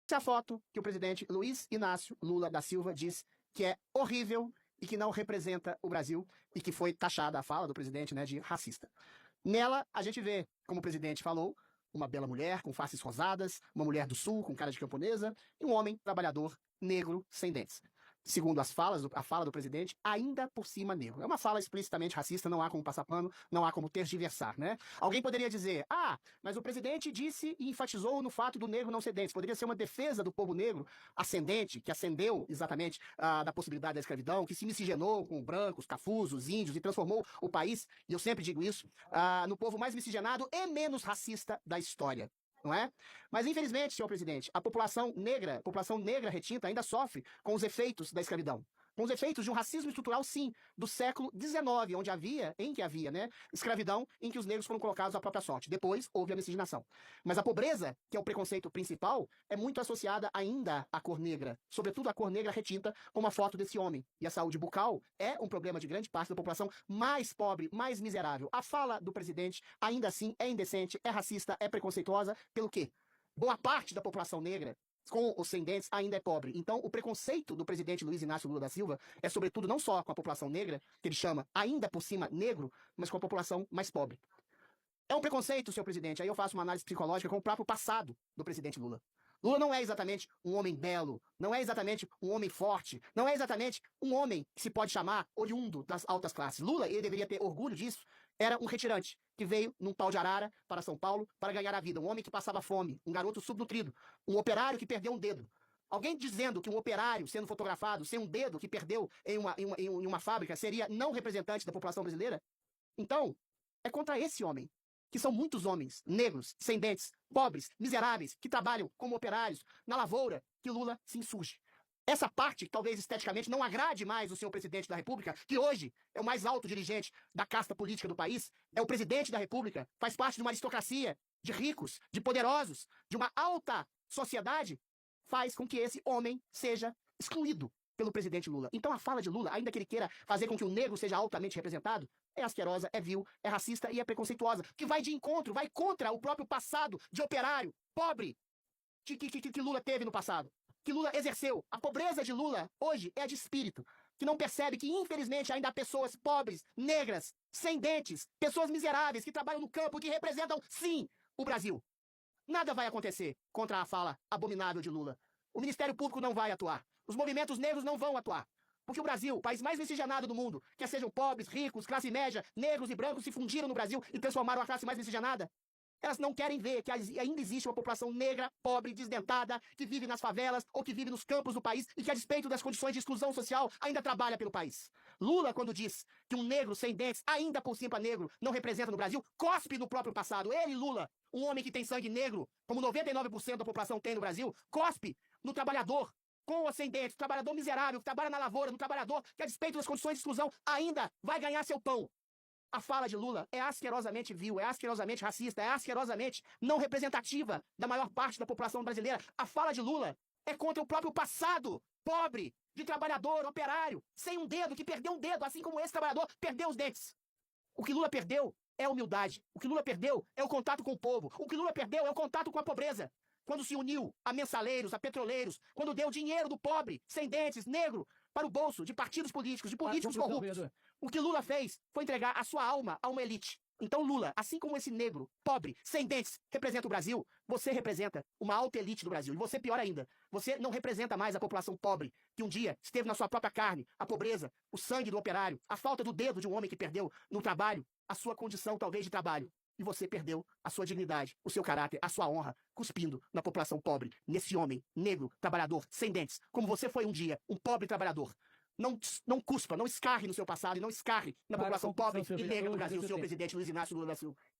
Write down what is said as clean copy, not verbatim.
Essa é a foto que o presidente Luiz Inácio Lula da Silva diz que é horrível e que não representa o Brasil e que foi taxada a fala do presidente, né, de racista. Nela, a gente vê, como o presidente falou, uma bela mulher com faces rosadas, uma mulher do sul com cara de camponesa e um homem trabalhador negro sem dentes. Segundo a fala do presidente, ainda por cima negro. É uma fala explicitamente racista, não há como passar pano, não há como tergiversar, né? Alguém poderia dizer, mas o presidente disse e enfatizou no fato do negro não ser dentes. Poderia ser uma defesa do povo negro ascendente, que ascendeu exatamente da possibilidade da escravidão, que se miscigenou com brancos, cafusos, índios e transformou o país, e eu sempre digo isso, no povo mais miscigenado e menos racista da história. Não é? Mas, infelizmente, senhor presidente, a população negra retinta ainda sofre com os efeitos da escravidão. Com os efeitos de um racismo estrutural, sim, do século XIX, em que havia, né, escravidão, em que os negros foram colocados à própria sorte. Depois houve a miscigenação. Mas a pobreza, que é o preconceito principal, é muito associada ainda à cor negra, sobretudo à cor negra retinta, como a foto desse homem. E a saúde bucal é um problema de grande parte da população mais pobre, mais miserável. A fala do presidente, ainda assim, é indecente, é racista, é preconceituosa. Pelo quê? Boa parte da população negra com os sem dentes ainda é pobre. Então, o preconceito do presidente Luiz Inácio Lula da Silva é, sobretudo, não só com a população negra, que ele chama ainda por cima negro, mas com a população mais pobre. É um preconceito, senhor presidente. Aí eu faço uma análise psicológica com o próprio passado do presidente Lula. Lula não é exatamente um homem belo, não é exatamente um homem forte, não é exatamente um homem que se pode chamar oriundo das altas classes. Lula, ele deveria ter orgulho disso, era um retirante que veio num pau de arara para São Paulo para ganhar a vida. Um homem que passava fome, um garoto subnutrido, um operário que perdeu um dedo. Alguém dizendo que um operário sendo fotografado sem um dedo que perdeu em uma fábrica seria não representante da população brasileira? Então, é contra esse homem, que são muitos homens negros, sem dentes, pobres, miseráveis, que trabalham como operários na lavoura, que Lula se insurge. Essa parte, talvez esteticamente, não agrade mais o senhor presidente da República, que hoje é o mais alto dirigente da casta política do país, é o presidente da República, faz parte de uma aristocracia de ricos, de poderosos, de uma alta sociedade, faz com que esse homem seja excluído pelo presidente Lula. Então a fala de Lula, ainda que ele queira fazer com que o negro seja altamente representado, é asquerosa, é vil, é racista e é preconceituosa, que vai de encontro, vai contra o próprio passado de operário, pobre, que Lula teve no passado, que Lula exerceu. A pobreza de Lula hoje é de espírito, que não percebe que, infelizmente, ainda há pessoas pobres, negras, sem dentes, pessoas miseráveis que trabalham no campo, que representam, sim, o Brasil. Nada vai acontecer contra a fala abominável de Lula. O Ministério Público não vai atuar. Os movimentos negros não vão atuar. Porque o Brasil, o país mais miscigenado do mundo, quer sejam pobres, ricos, classe média, negros e brancos, se fundiram no Brasil e transformaram a classe mais miscigenada. Elas não querem ver que ainda existe uma população negra, pobre, desdentada, que vive nas favelas ou que vive nos campos do país e que, a despeito das condições de exclusão social, ainda trabalha pelo país. Lula, quando diz que um negro sem dentes, ainda por cima negro, não representa no Brasil, cospe no próprio passado. Ele, Lula, um homem que tem sangue negro, como 99% da população tem no Brasil, cospe no trabalhador com ascendente, trabalhador miserável, que trabalha na lavoura, no trabalhador que, a despeito das condições de exclusão, ainda vai ganhar seu pão. A fala de Lula é asquerosamente vil, é asquerosamente racista, é asquerosamente não representativa da maior parte da população brasileira. A fala de Lula é contra o próprio passado pobre, de trabalhador, operário, sem um dedo, que perdeu um dedo, assim como esse trabalhador perdeu os dentes. O que Lula perdeu é a humildade. O que Lula perdeu é o contato com o povo. O que Lula perdeu é o contato com a pobreza. Quando se uniu a mensaleiros, a petroleiros, quando deu dinheiro do pobre, sem dentes, negro, para o bolso de partidos políticos, de políticos corruptos. O que Lula fez foi entregar a sua alma a uma elite. Então Lula, assim como esse negro, pobre, sem dentes, representa o Brasil, você representa uma alta elite do Brasil. E você, pior ainda, você não representa mais a população pobre, que um dia esteve na sua própria carne, a pobreza, o sangue do operário, a falta do dedo de um homem que perdeu no trabalho, a sua condição talvez de trabalho. E você perdeu a sua dignidade, o seu caráter, a sua honra, cuspindo na população pobre, nesse homem negro, trabalhador, sem dentes, como você foi um dia, um pobre trabalhador. Não cuspa, não escarre no seu passado e não escarre na população pobre e negra do Brasil, senhor presidente Luiz Inácio Lula da Silva.